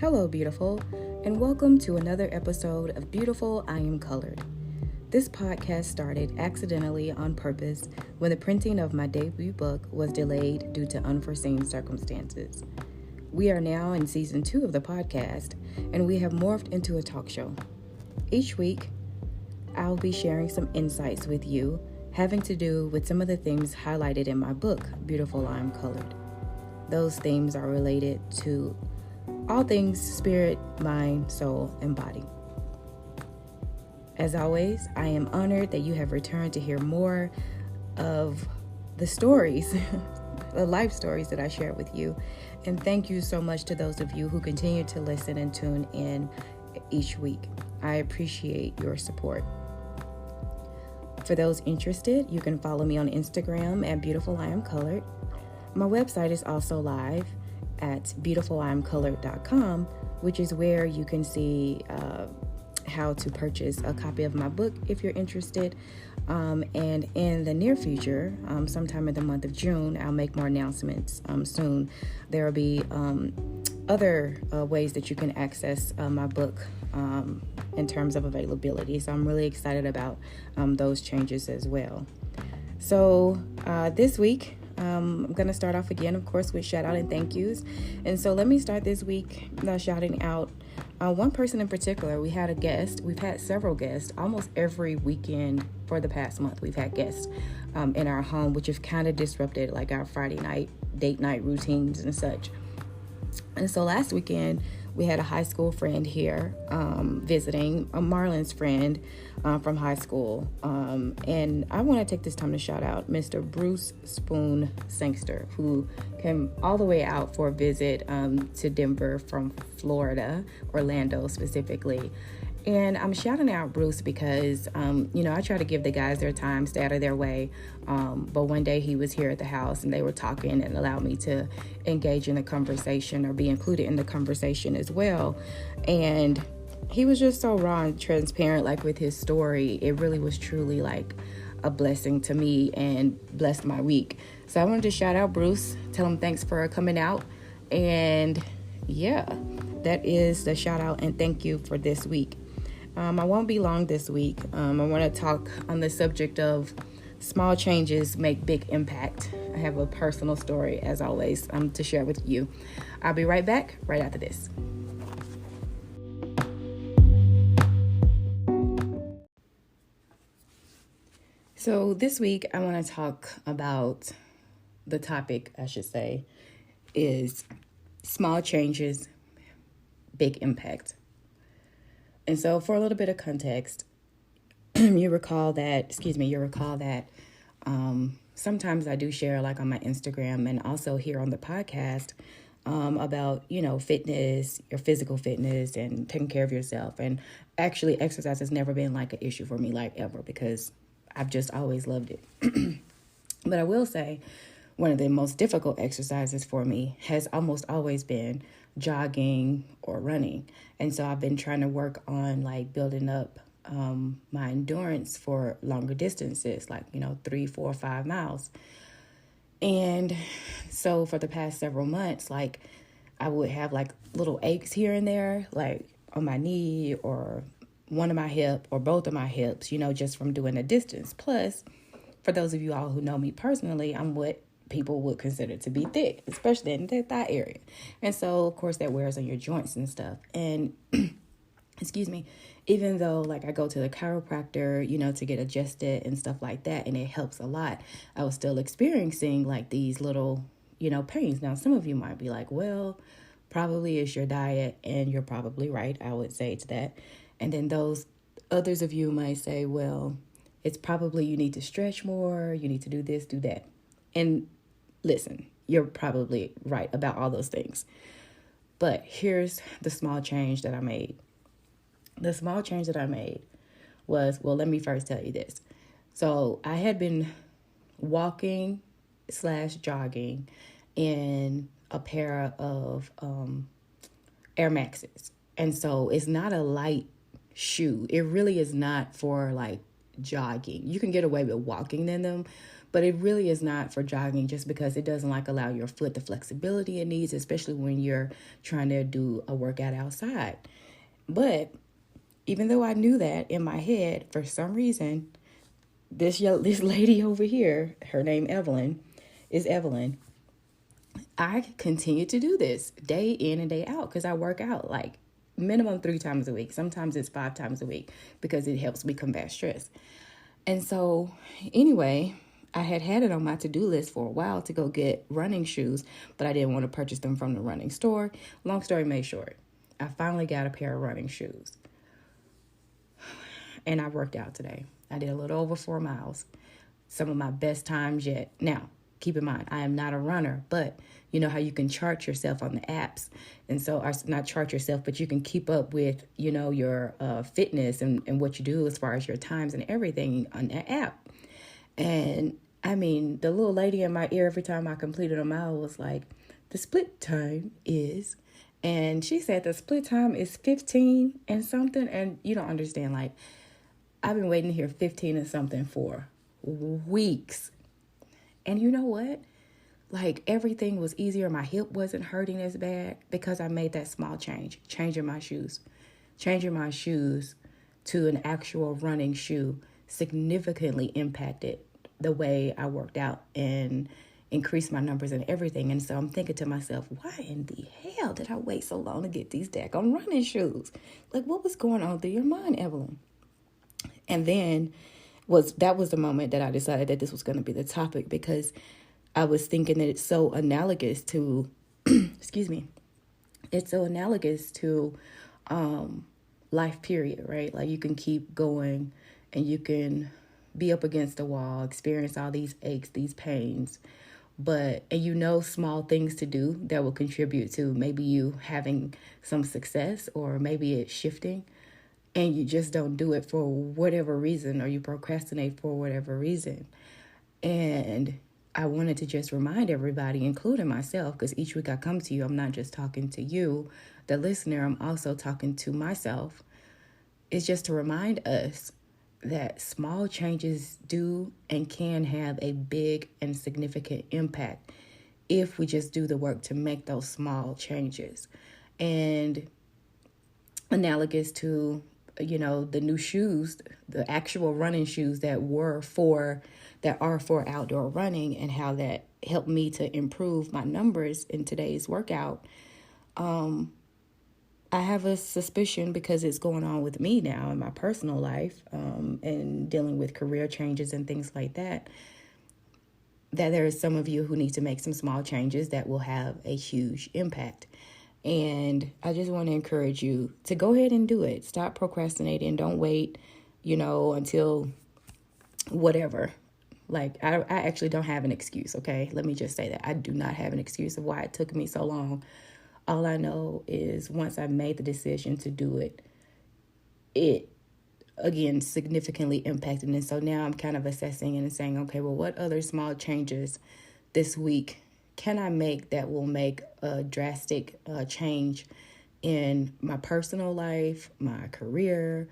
Hello, beautiful, and welcome to another episode of Beautiful I Am Colored. This podcast started accidentally on purpose when the printing of my debut book was delayed due to unforeseen circumstances. We are now in season 2 of the podcast, and we have morphed into a talk show. Each week, I'll be sharing some insights with you having to do with some of the themes highlighted in my book, Beautiful I Am Colored. Those themes are related to all things spirit, mind, soul, and body. As always, I am honored that you have returned to hear more of the stories, the life stories that I share with you. And thank you so much to those of you who continue to listen and tune in each week. I appreciate your support. For those interested, you can follow me on Instagram at Beautiful I Am Colored. My website is also live at beautifuliamcolored.com, which is where you can see how to purchase a copy of my book if you're interested. And in the near future, sometime in the month of June, I'll make more announcements soon. There will be other ways that you can access my book in terms of availability. So I'm really excited about those changes as well. So this week, I'm going to start off again, of course, with shout out and thank yous. And so let me start this week shouting out one person in particular. We had a guest. We've had several guests almost every weekend for the past month. We've had guests in our home, which have kind of disrupted like our Friday night, date night routines and such. And so last weekend, we had a high school friend here visiting, a Marlon's friend from high school. And I want to take this time to shout out Mr. Bruce Spoon Sangster, who came all the way out for a visit to Denver from Florida, Orlando specifically. And I'm shouting out Bruce because, I try to give the guys their time, stay out of their way. But one day he was here at the house and they were talking and allowed me to engage in the conversation or be included in the conversation as well. And he was just so raw and transparent, like with his story. It really was truly like a blessing to me and blessed my week. So I wanted to shout out Bruce, tell him thanks for coming out. And yeah, that is the shout out and thank you for this week. I won't be long this week. I want to talk on the subject of small changes make big impact. I have a personal story, as always, to share with you. I'll be right back right after this. So this week, I want to talk about the topic, I should say, is small changes, big impact. And so for a little bit of context, you recall that sometimes I do share like on my Instagram and also here on the podcast about, fitness, your physical fitness and taking care of yourself. And actually exercise has never been like an issue for me, like ever, because I've just always loved it. But I will say one of the most difficult exercises for me has almost always been jogging or running. And so I've been trying to work on like building up my endurance for longer distances, like, 3, 4, 5 miles. And so for the past several months, like I would have like little aches here and there, like on my knee or one of my hip or both of my hips, just from doing the distance. Plus, for those of you all who know me personally, I'm what people would consider to be thick, especially in the thigh area. And so, of course, that wears on your joints and stuff. And, excuse me, even though like I go to the chiropractor, to get adjusted and stuff like that, and it helps a lot, I was still experiencing like these little, pains. Now, some of you might be like, well, probably it's your diet, and you're probably right, I would say to that. And then those others of you might say, well, it's probably you need to stretch more, you need to do this, do that. And listen, you're probably right about all those things. But here's the small change that I made. The small change that I made was, well, let me first tell you this. So I had been walking/jogging in a pair of Air Maxes. And so it's not a light shoe. It really is not for like jogging. You can get away with walking in them, but it really is not for jogging, just because it doesn't like allow your foot the flexibility it needs, especially when you're trying to do a workout outside. But even though I knew that in my head, for some reason, this lady over here, her name is Evelyn. I continue to do this day in and day out because I work out like minimum 3 times a week. Sometimes it's 5 times a week because it helps me combat stress. And so anyway, I had it on my to-do list for a while to go get running shoes, but I didn't want to purchase them from the running store. Long story made short, I finally got a pair of running shoes. And I worked out today. I did a little over 4 miles. Some of my best times yet. Now, keep in mind, I am not a runner, but you know how you can chart yourself on the apps. And so, not chart yourself, but you can keep up with, you know, your fitness and what you do as far as your times and everything on that app. And I mean, the little lady in my ear every time I completed a mile was like, the split time is, and she said the split time is 15 and something. And you don't understand, like, I've been waiting to hear 15 and something for weeks. And you know what? Like, everything was easier. My hip wasn't hurting as bad because I made that small change, changing my shoes to an actual running shoe significantly impacted the way I worked out and increased my numbers and everything. And so I'm thinking to myself, why in the hell did I wait so long to get these daggone running shoes? Like, what was going on through your mind, Evelyn? And then that was the moment that I decided that this was going to be the topic, because I was thinking that it's so analogous to, excuse me, it's so analogous to life period, right? Like, you can keep going and you can be up against the wall, experience all these aches, these pains, and you know small things to do that will contribute to maybe you having some success, or maybe it's shifting. And you just don't do it for whatever reason, or you procrastinate for whatever reason. And I wanted to just remind everybody, including myself, because each week I come to you, I'm not just talking to you, the listener, I'm also talking to myself. It's just to remind us that small changes do and can have a big and significant impact if we just do the work to make those small changes. And analogous to, you know, the new shoes, the actual running shoes that are for outdoor running, and how that helped me to improve my numbers in today's workout. I have a suspicion, because it's going on with me now in my personal life, and dealing with career changes and things like that, that there are some of you who need to make some small changes that will have a huge impact. And I just want to encourage you to go ahead and do it. Stop procrastinating. Don't wait, you know, until whatever. Like, I actually don't have an excuse, okay? Let me just say that. I do not have an excuse of why it took me so long. All I know is once I made the decision to do it, it, again, significantly impacted. And so now I'm kind of assessing and saying, okay, well, what other small changes this week can I make that will make a drastic change in my personal life, my career,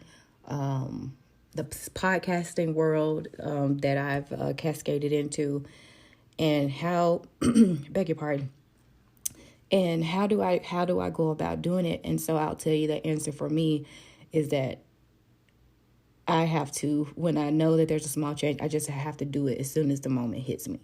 the podcasting world that I've cascaded into, and how, beg your pardon, and how do I go about doing it? And so I'll tell you, the answer for me is that I have to, when I know that there's a small change, I just have to do it as soon as the moment hits me.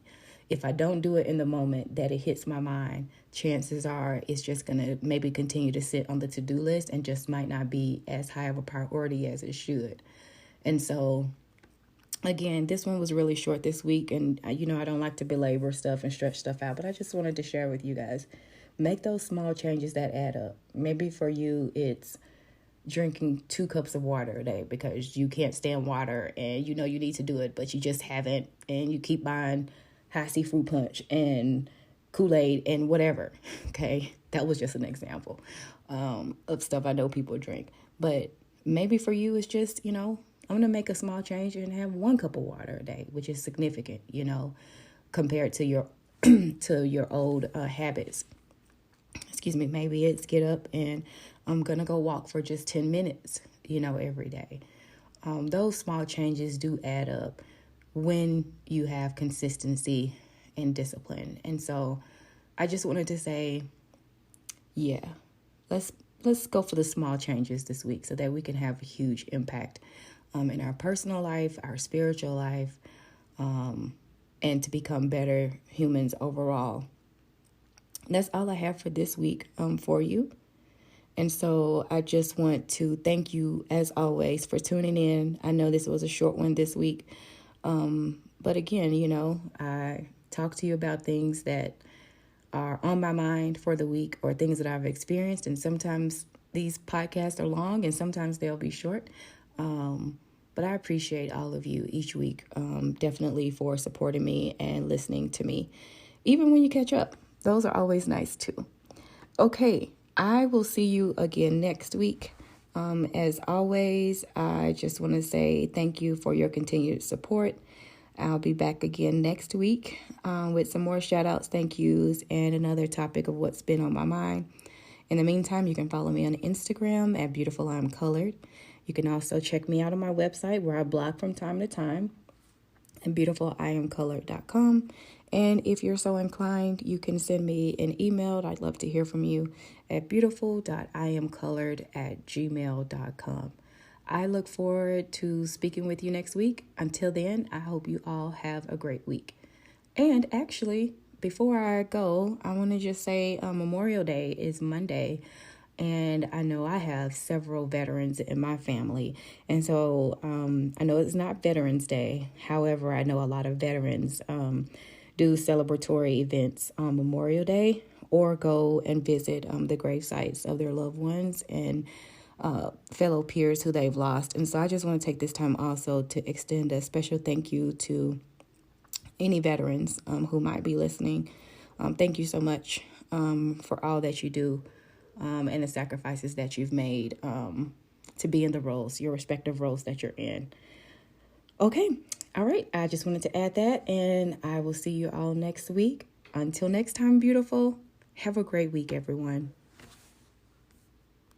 If I don't do it in the moment that it hits my mind, chances are it's just going to maybe continue to sit on the to-do list and just might not be as high of a priority as it should. And so, again, this one was really short this week. And, you know, I don't like to belabor stuff and stretch stuff out, but I just wanted to share with you guys. Make those small changes that add up. Maybe for you, it's drinking 2 cups of water a day because you can't stand water and you know you need to do it, but you just haven't. And you keep buying Hi-C fruit punch and Kool-Aid and whatever. Okay, that was just an example of stuff I know people drink. But maybe for you, it's just, you know, I'm going to make a small change and have 1 cup of water a day, which is significant, you know, compared to your to your old habits. Excuse me, maybe it's get up and I'm going to go walk for just 10 minutes, you know, every day. those small changes do add up when you have consistency and discipline. And so I just wanted to say, yeah, let's go for the small changes this week so that we can have a huge impact in our personal life, our spiritual life, and to become better humans overall. That's all I have for this week for you. And so I just want to thank you, as always, for tuning in. I know this was a short one this week. But again, I talk to you about things that are on my mind for the week or things that I've experienced. And sometimes these podcasts are long and sometimes they'll be short. But I appreciate all of you each week, definitely for supporting me and listening to me. Even when you catch up, those are always nice too. Okay, I will see you again next week. As always, I just want to say thank you for your continued support. I'll be back again next week with some more shout outs, thank yous, and another topic of what's been on my mind. In the meantime, you can follow me on Instagram at Beautiful I'm Colored. You can also check me out on my website where I blog from time to time at beautifuliamcolored.com. And if you're so inclined, you can send me an email. I'd love to hear from you at beautiful.iamcolored@gmail.com. I look forward to speaking with you next week. Until then, I hope you all have a great week. And actually, before I go, I want to just say Memorial Day is Monday. And I know I have several veterans in my family. And so I know it's not Veterans Day. However, I know a lot of veterans do celebratory events on Memorial Day or go and visit the grave sites of their loved ones and fellow peers who they've lost. And so I just want to take this time also to extend a special thank you to any veterans who might be listening. Thank you so much for all that you do and the sacrifices that you've made to be in the roles, your respective roles that you're in. Okay. All right. I just wanted to add that, and I will see you all next week. Until next time, beautiful. Have a great week, everyone.